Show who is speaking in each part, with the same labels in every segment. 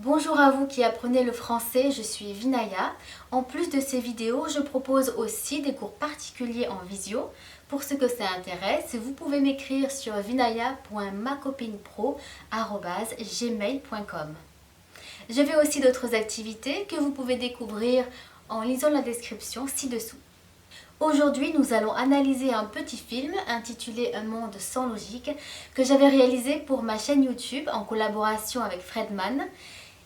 Speaker 1: Bonjour à vous qui apprenez le français, je suis Vinaya. En plus de ces vidéos, je propose aussi des cours particuliers en visio. Pour ceux que ça intéresse, vous pouvez m'écrire sur vinaya.macopinepro@gmail.com. Je fais aussi d'autres activités que vous pouvez découvrir en lisant la description ci-dessous. Aujourd'hui, nous allons analyser un petit film intitulé Un monde sans logique que j'avais réalisé pour ma chaîne YouTube en collaboration avec Fredman.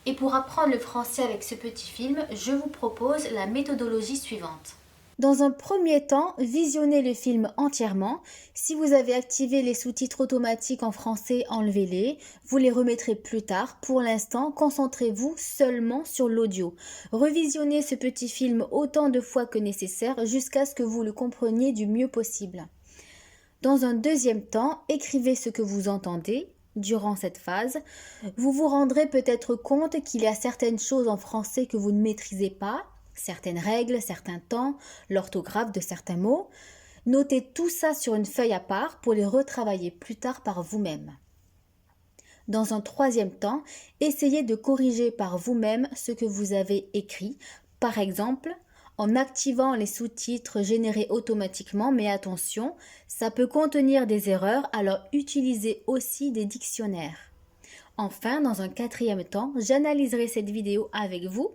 Speaker 1: Et pour apprendre le français avec ce petit film, je vous propose la méthodologie suivante. Dans un premier temps, visionnez le film entièrement. Si vous avez activé les sous-titres automatiques en français, enlevez-les. Vous les remettrez plus tard. Pour l'instant, concentrez-vous seulement sur l'audio. Revisionnez ce petit film autant de fois que nécessaire jusqu'à ce que vous le compreniez du mieux possible. Dans un deuxième temps, écrivez ce que vous entendez. Durant cette phase, vous vous rendrez peut-être compte qu'il y a certaines choses en français que vous ne maîtrisez pas, certaines règles, certains temps, l'orthographe de certains mots. Notez tout ça sur une feuille à part pour les retravailler plus tard par vous-même. Dans un troisième temps, essayez de corriger par vous-même ce que vous avez écrit, par exemple en activant les sous-titres générés automatiquement, mais attention, ça peut contenir des erreurs, alors utilisez aussi des dictionnaires. Enfin, dans un quatrième temps, j'analyserai cette vidéo avec vous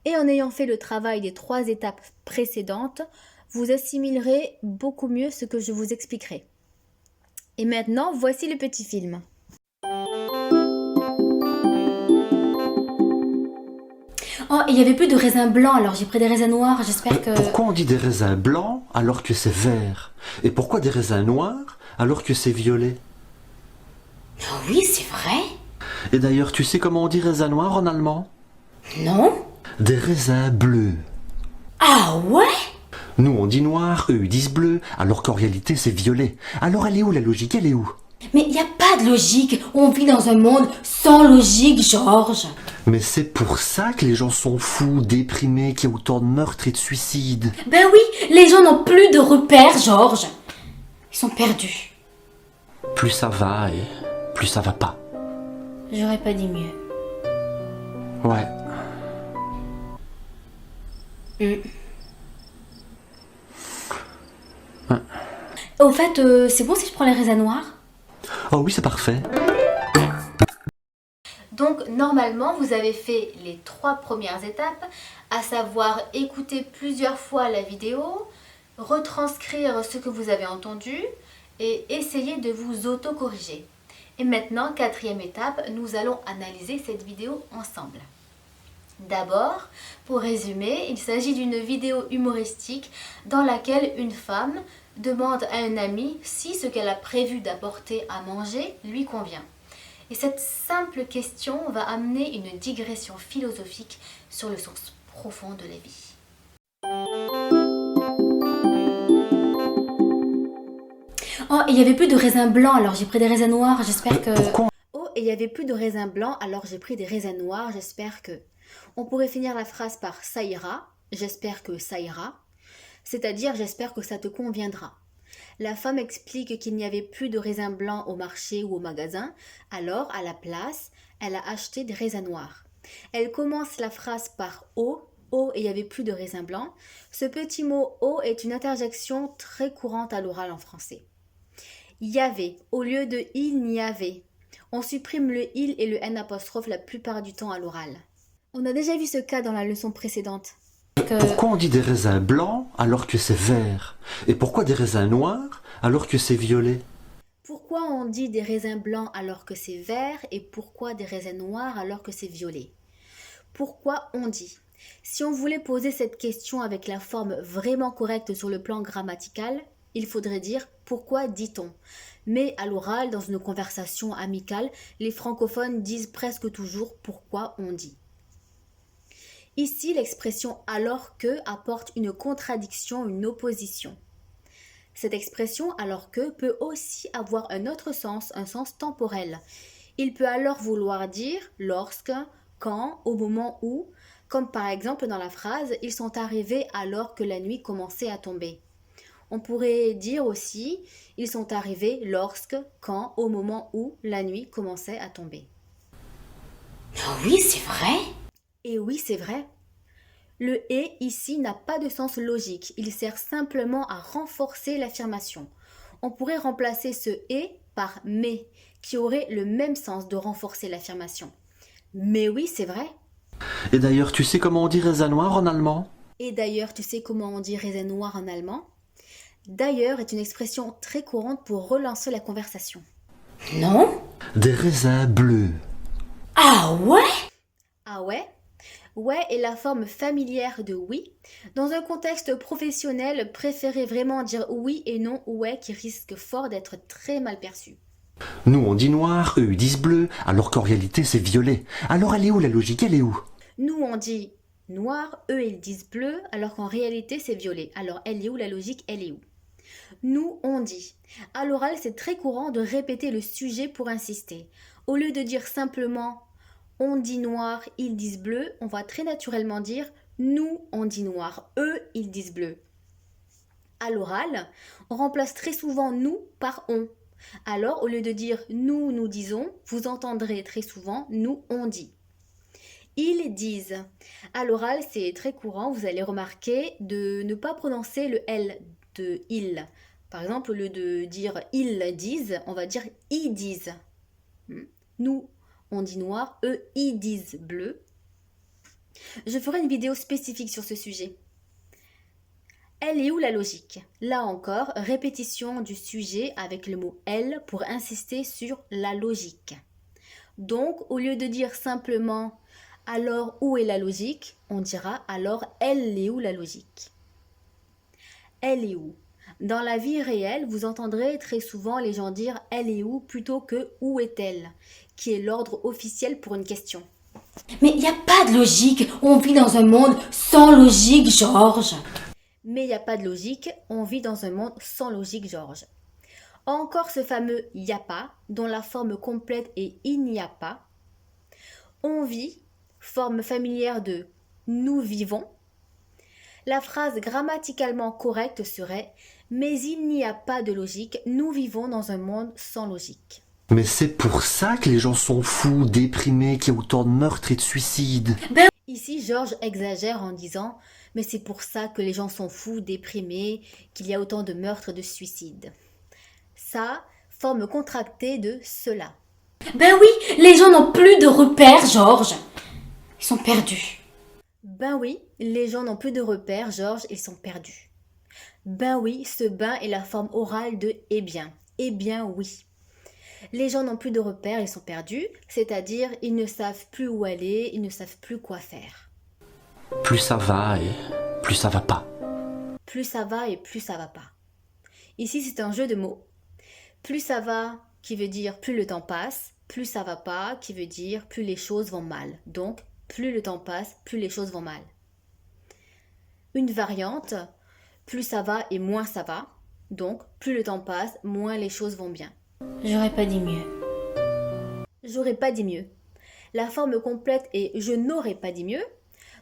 Speaker 1: et en ayant fait le travail des 3 étapes précédentes, vous assimilerez beaucoup mieux ce que je vous expliquerai. Et maintenant, voici le petit film. Oh, il n'y avait plus de raisins blancs, alors j'ai pris des raisins noirs, j'espère que...
Speaker 2: Pourquoi on dit des raisins blancs alors que c'est vert? Et pourquoi des raisins noirs alors que c'est violet?
Speaker 1: Oh oui, c'est vrai.
Speaker 2: Et d'ailleurs, tu sais comment on dit raisin noir en allemand?
Speaker 1: Non?
Speaker 2: Des raisins bleus.
Speaker 1: Ah ouais?
Speaker 2: Nous on dit noir, eux ils disent bleu, alors qu'en réalité c'est violet. Alors elle est où la logique? Elle est où?
Speaker 1: Mais il n'y a pas de logique, on vit dans un monde sans logique, Georges.
Speaker 2: Mais c'est pour ça que les gens sont fous, déprimés, qu'il y a autant de meurtres et de suicides.
Speaker 1: Ben oui, les gens n'ont plus de repères, Georges. Ils sont perdus.
Speaker 2: Plus ça va et plus ça va pas.
Speaker 1: J'aurais pas dit mieux.
Speaker 2: Ouais.
Speaker 1: Au fait, c'est bon si je prends les raisins noirs?
Speaker 2: Oh oui, c'est parfait.
Speaker 1: Donc normalement, vous avez fait les 3 premières étapes, à savoir écouter plusieurs fois la vidéo, retranscrire ce que vous avez entendu et essayer de vous auto-corriger. Et maintenant, 4e étape, nous allons analyser cette vidéo ensemble. D'abord, pour résumer, il s'agit d'une vidéo humoristique dans laquelle une femme demande à un ami si ce qu'elle a prévu d'apporter à manger lui convient. Et cette simple question va amener une digression philosophique sur le sens profond de la vie. Oh, il n'y avait plus de raisins blancs, alors j'ai pris des raisins noirs, j'espère que...
Speaker 2: Pourquoi?
Speaker 1: Oh, il n'y avait plus de raisins blancs, alors j'ai pris des raisins noirs, j'espère que... On pourrait finir la phrase par ça ira, j'espère que ça ira, c'est-à-dire j'espère que ça te conviendra. La femme explique qu'il n'y avait plus de raisins blancs au marché ou au magasin, alors à la place, elle a acheté des raisins noirs. Elle commence la phrase par oh et il n'y avait plus de raisins blancs. Ce petit mot oh est une interjection très courante à l'oral en français. Il y avait, au lieu de il n'y avait. On supprime le il et le n apostrophe la plupart du temps à l'oral. On a déjà vu ce cas dans la leçon précédente.
Speaker 2: Pourquoi on dit des raisins blancs alors que c'est vert? Et pourquoi des raisins noirs alors que c'est violet?
Speaker 1: Pourquoi on dit des raisins blancs alors que c'est vert et pourquoi des raisins noirs alors que c'est violet? Pourquoi on dit? Si on voulait poser cette question avec la forme vraiment correcte sur le plan grammatical, il faudrait dire pourquoi dit-on? Mais à l'oral, dans une conversation amicale, les francophones disent presque toujours pourquoi on dit. Ici, l'expression alors que apporte une contradiction, une opposition. Cette expression alors que peut aussi avoir un autre sens, un sens temporel. Il peut alors vouloir dire lorsque, quand, au moment où, comme par exemple dans la phrase « Ils sont arrivés alors que la nuit commençait à tomber ». On pourrait dire aussi « Ils sont arrivés lorsque, quand, au moment où la nuit commençait à tomber ».
Speaker 3: oui, c'est vrai.
Speaker 1: Et oui, c'est vrai. Le « et » ici n'a pas de sens logique, il sert simplement à renforcer l'affirmation. On pourrait remplacer ce « et » par « mais », qui aurait le même sens de renforcer l'affirmation. Mais oui, c'est vrai.
Speaker 2: Et d'ailleurs, tu sais comment on dit raisin noir en allemand?
Speaker 1: Et d'ailleurs, tu sais comment on dit raisin noir en allemand? D'ailleurs est une expression très courante pour relancer la conversation.
Speaker 3: Non?
Speaker 2: Des raisins bleus.
Speaker 3: Ah ouais?
Speaker 1: Ah ouais? Ouais est la forme familière de oui. Dans un contexte professionnel, préférez vraiment dire oui et non ouais qui risque fort d'être très mal perçu.
Speaker 2: Nous on dit noir, eux ils disent bleu, alors qu'en réalité c'est violet. Alors elle est où la logique, elle est où?
Speaker 1: Nous on dit noir, eux ils disent bleu, alors qu'en réalité c'est violet. Alors elle est où la logique, elle est où? Nous on dit. À l'oral c'est très courant de répéter le sujet pour insister. Au lieu de dire simplement on dit noir, ils disent bleu, on va très naturellement dire nous on dit noir, eux ils disent bleu. À l'oral, on remplace très souvent nous par on. Alors au lieu de dire nous nous disons, vous entendrez très souvent nous on dit. Ils disent. À l'oral, c'est très courant, vous allez remarquer de ne pas prononcer le L de il. Par exemple, au lieu de dire ils disent, on va dire ils disent. Nous, on dit noir, eux, ils disent bleu. Je ferai une vidéo spécifique sur ce sujet. Elle est où la logique? Là encore, répétition du sujet avec le mot elle pour insister sur la logique. Donc, au lieu de dire simplement alors où est la logique, on dira alors elle est où la logique? Elle est où? Dans la vie réelle, vous entendrez très souvent les gens dire elle est où plutôt que où est-elle, qui est l'ordre officiel pour une question.
Speaker 3: Mais il n'y a pas de logique. On vit dans un monde sans logique, Georges.
Speaker 1: Mais il n'y a pas de logique, on vit dans un monde sans logique, Georges. Encore ce fameux y a pas, dont la forme complète est il n'y a pas. On vit, forme familière de nous vivons. La phrase grammaticalement correcte serait mais il n'y a pas de logique, nous vivons dans un monde sans logique.
Speaker 2: Mais c'est pour ça que les gens sont fous, déprimés, qu'il y a autant de meurtres et de suicides.
Speaker 1: Ici, Georges exagère en disant mais c'est pour ça que les gens sont fous, déprimés, qu'il y a autant de meurtres et de suicides. Ça, forme contractée de cela.
Speaker 3: Ben oui, les gens n'ont plus de repères, Georges. Ils sont perdus.
Speaker 1: Ben oui, les gens n'ont plus de repères, Georges, ils sont perdus. Ben oui, ce ben est la forme orale de eh bien. Eh bien oui. Les gens n'ont plus de repères, ils sont perdus, c'est-à-dire ils ne savent plus où aller, ils ne savent plus quoi faire.
Speaker 2: Plus ça va et plus ça va pas.
Speaker 1: Plus ça va et plus ça va pas. Ici, c'est un jeu de mots. Plus ça va, qui veut dire plus le temps passe, plus ça va pas, qui veut dire plus les choses vont mal. Donc, plus le temps passe, plus les choses vont mal. Une variante, plus ça va et moins ça va. Donc, plus le temps passe, moins les choses vont bien.
Speaker 3: J'aurais pas dit mieux.
Speaker 1: J'aurais pas dit mieux. La forme complète est je n'aurais pas dit mieux.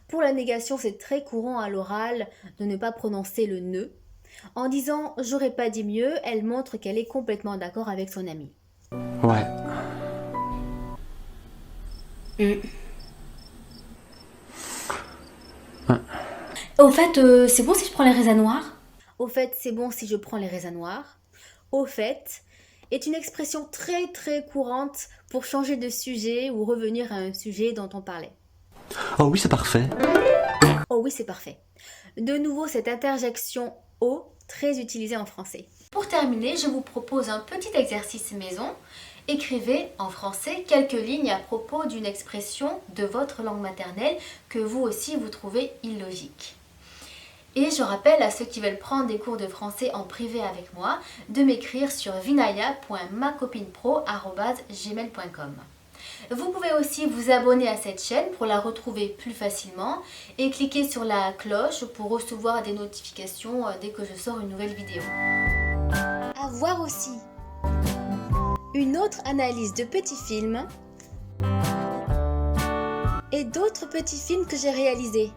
Speaker 1: Pour la négation, c'est très courant à l'oral de ne pas prononcer le ne. En disant j'aurais pas dit mieux, elle montre qu'elle est complètement d'accord avec son ami.
Speaker 2: Ouais.
Speaker 3: Au fait, c'est bon si je prends les raisins noirs?
Speaker 1: Au fait, c'est bon si je prends les raisins noirs. Au fait est une expression très très courante pour changer de sujet ou revenir à un sujet dont on parlait.
Speaker 2: Oh oui, c'est parfait.
Speaker 1: Oh oui, c'est parfait. De nouveau, cette interjection au, très utilisée en français.
Speaker 4: Pour terminer, je vous propose un petit exercice maison. Écrivez en français quelques lignes à propos d'une expression de votre langue maternelle que vous aussi vous trouvez illogique. Et je rappelle à ceux qui veulent prendre des cours de français en privé avec moi de m'écrire sur vinaya.macopinepro@gmail.com. Vous pouvez aussi vous abonner à cette chaîne pour la retrouver plus facilement et cliquer sur la cloche pour recevoir des notifications dès que je sors une nouvelle vidéo.
Speaker 1: À voir aussi une autre analyse de petits films et d'autres petits films que j'ai réalisés.